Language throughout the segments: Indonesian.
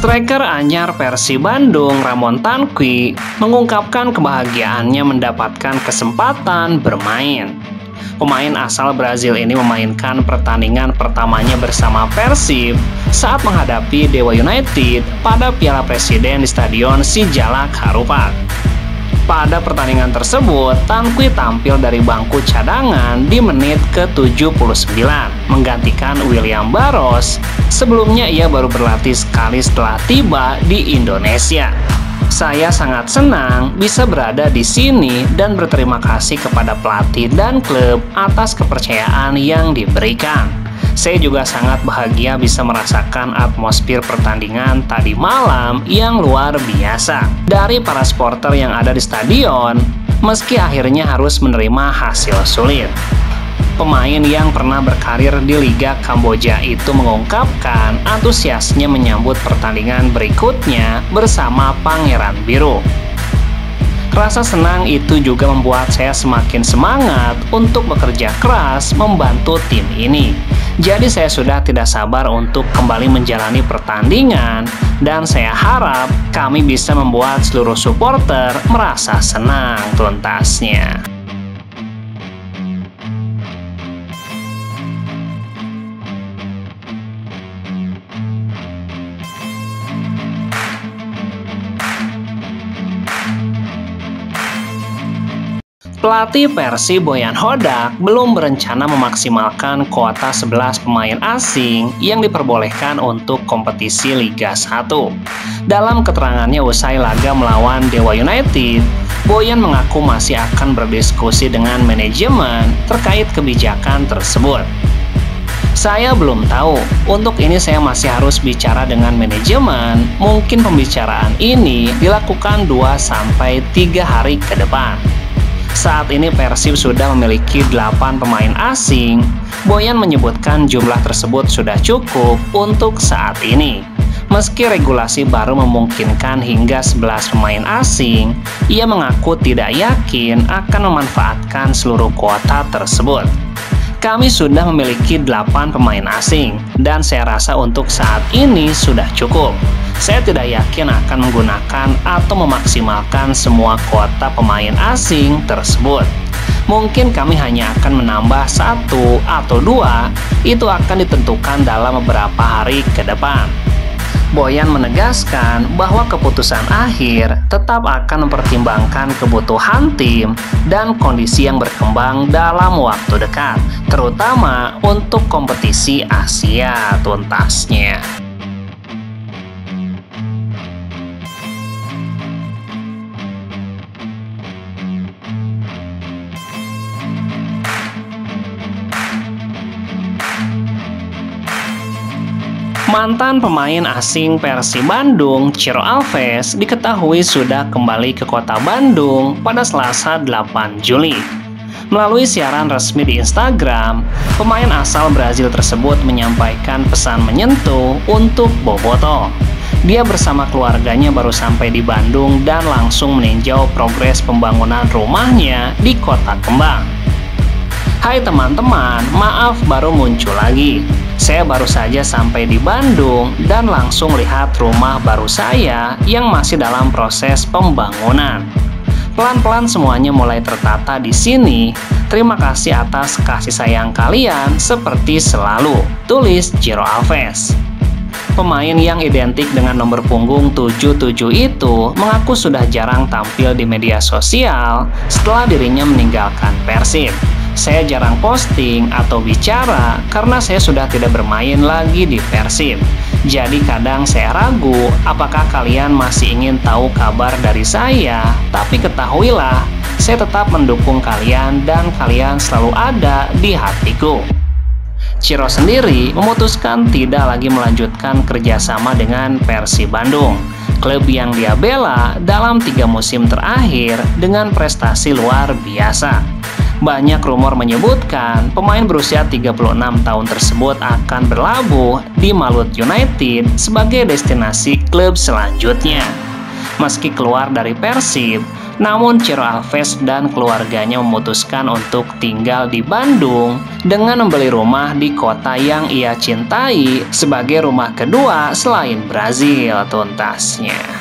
Striker anyar Persib Bandung, Ramon Tanqui, mengungkapkan kebahagiaannya mendapatkan kesempatan bermain. Pemain asal Brazil ini memainkan pertandingan pertamanya bersama Persib saat menghadapi Dewa United pada Piala Presiden di Stadion Sijalak Harupat. Pada pertandingan tersebut, Tanqui tampil dari bangku cadangan di menit ke-79, menggantikan William Barros. Sebelumnya ia baru berlatih sekali setelah tiba di Indonesia. Saya sangat senang bisa berada di sini dan berterima kasih kepada pelatih dan klub atas kepercayaan yang diberikan. Saya juga sangat bahagia bisa merasakan atmosfer pertandingan tadi malam yang luar biasa dari para supporter yang ada di stadion, meski akhirnya harus menerima hasil sulit. Pemain yang pernah berkarir di Liga Kamboja itu mengungkapkan antusiasnya menyambut pertandingan berikutnya bersama Pangeran Biru. Rasa senang itu juga membuat saya semakin semangat untuk bekerja keras membantu tim ini. Jadi saya sudah tidak sabar untuk kembali menjalani pertandingan dan saya harap kami bisa membuat seluruh supporter merasa senang tuntasnya. Pelatih Persib Boyan Hodak belum berencana memaksimalkan kuota 11 pemain asing yang diperbolehkan untuk kompetisi Liga 1. Dalam keterangannya usai laga melawan Dewa United, Boyan mengaku masih akan berdiskusi dengan manajemen terkait kebijakan tersebut. Saya belum tahu, untuk ini saya masih harus bicara dengan manajemen. Mungkin pembicaraan ini dilakukan 2-3 hari ke depan. Saat ini Persib sudah memiliki 8 pemain asing. Boyan menyebutkan jumlah tersebut sudah cukup untuk saat ini. Meski regulasi baru memungkinkan hingga 11 pemain asing, ia mengaku tidak yakin akan memanfaatkan seluruh kuota tersebut. Kami sudah memiliki 8 pemain asing, dan saya rasa untuk saat ini sudah cukup. Saya tidak yakin akan menggunakan atau memaksimalkan semua kuota pemain asing tersebut. Mungkin kami hanya akan menambah 1 atau 2, itu akan ditentukan dalam beberapa hari ke depan. Boyan menegaskan bahwa keputusan akhir tetap akan mempertimbangkan kebutuhan tim dan kondisi yang berkembang dalam waktu dekat, terutama untuk kompetisi Asia tuntasnya. Mantan pemain asing Persib Bandung, Ciro Alves, diketahui sudah kembali ke kota Bandung pada Selasa 8 Juli. Melalui siaran resmi di Instagram, pemain asal Brazil tersebut menyampaikan pesan menyentuh untuk Boboto. Dia bersama keluarganya baru sampai di Bandung dan langsung meninjau progres pembangunan rumahnya di Kota Kembang. Hai teman-teman, maaf baru muncul lagi. Saya baru saja sampai di Bandung dan langsung lihat rumah baru saya yang masih dalam proses pembangunan. Pelan-pelan semuanya mulai tertata di sini. Terima kasih atas kasih sayang kalian seperti selalu, tulis Ciro Alves. Pemain yang identik dengan nomor punggung 77 itu mengaku sudah jarang tampil di media sosial setelah dirinya meninggalkan Persib. Saya jarang posting atau bicara karena saya sudah tidak bermain lagi di Persib. Jadi kadang saya ragu apakah kalian masih ingin tahu kabar dari saya. Tapi ketahuilah, saya tetap mendukung kalian dan kalian selalu ada di hatiku. Ciro sendiri memutuskan tidak lagi melanjutkan kerjasama dengan Persib Bandung, klub yang dia bela dalam 3 musim terakhir dengan prestasi luar biasa. Banyak rumor menyebutkan pemain berusia 36 tahun tersebut akan berlabuh di Malut United sebagai destinasi klub selanjutnya. Meski keluar dari Persib, Namun Ciro Alves dan keluarganya memutuskan untuk tinggal di Bandung dengan membeli rumah di kota yang ia cintai sebagai rumah kedua selain Brazil tuntasnya.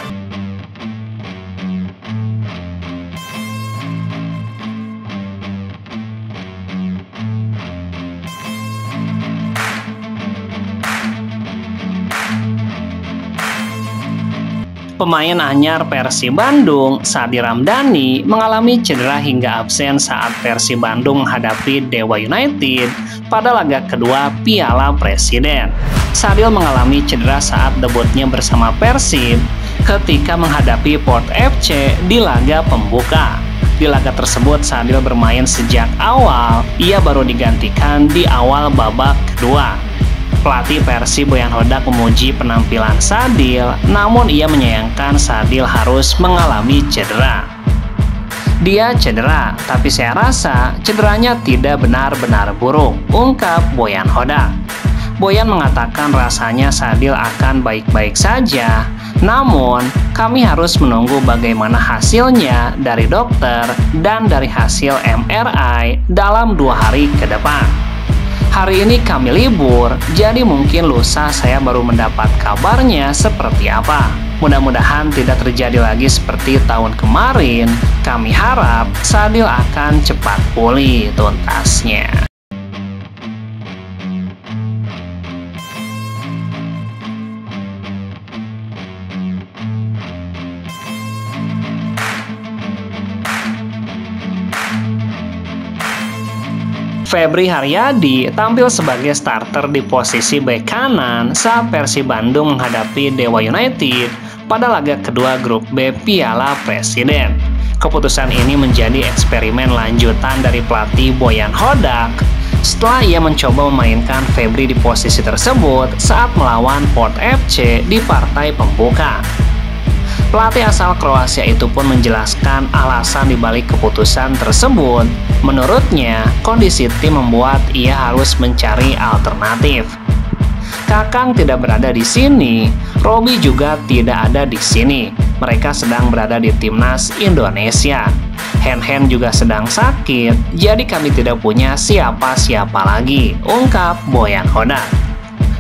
Pemain anyar Persib Bandung, Sadil Ramdhani, mengalami cedera hingga absen saat Persib Bandung menghadapi Dewa United pada laga kedua Piala Presiden. Sadil mengalami cedera saat debutnya bersama Persib ketika menghadapi Port FC di laga pembuka. Di laga tersebut, Sadil bermain sejak awal, ia baru digantikan di awal babak kedua. Pelatih Persib Boyan Hodak memuji penampilan Sadil, namun ia menyayangkan Sadil harus mengalami cedera. Dia cedera, tapi saya rasa cederanya tidak benar-benar buruk, ungkap Boyan Hodak. Boyan mengatakan rasanya Sadil akan baik-baik saja, namun kami harus menunggu bagaimana hasilnya dari dokter dan dari hasil MRI dalam 2 hari ke depan. Hari ini kami libur, jadi mungkin lusa saya baru mendapat kabarnya seperti apa. Mudah-mudahan tidak terjadi lagi seperti tahun kemarin. Kami harap Sadil akan cepat pulih tuntasnya. Febri Haryadi tampil sebagai starter di posisi bek kanan saat Persib Bandung menghadapi Dewa United pada laga kedua grup B Piala Presiden. Keputusan ini menjadi eksperimen lanjutan dari pelatih Boyan Hodak setelah ia mencoba memainkan Febri di posisi tersebut saat melawan Port FC di partai pembuka. Pelatih asal Kroasia itu pun menjelaskan alasan dibalik keputusan tersebut. Menurutnya, kondisi tim membuat ia harus mencari alternatif. Kakang tidak berada di sini, Robi juga tidak ada di sini. Mereka sedang berada di timnas Indonesia. Hen juga sedang sakit, jadi kami tidak punya siapa-siapa lagi, ungkap Boyan Hodak.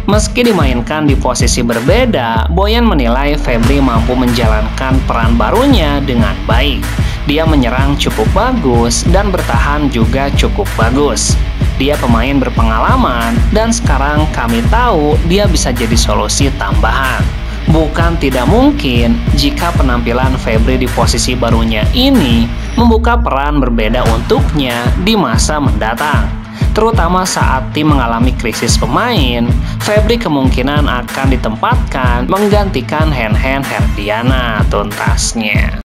Meski dimainkan di posisi berbeda, Boyan menilai Febri mampu menjalankan peran barunya dengan baik. Dia menyerang cukup bagus dan bertahan juga cukup bagus. Dia pemain berpengalaman dan sekarang kami tahu dia bisa jadi solusi tambahan. Bukan tidak mungkin jika penampilan Febri di posisi barunya ini membuka peran berbeda untuknya di masa mendatang. Terutama saat tim mengalami krisis pemain, Febri kemungkinan akan ditempatkan menggantikan Hen Herdiana tuntasnya.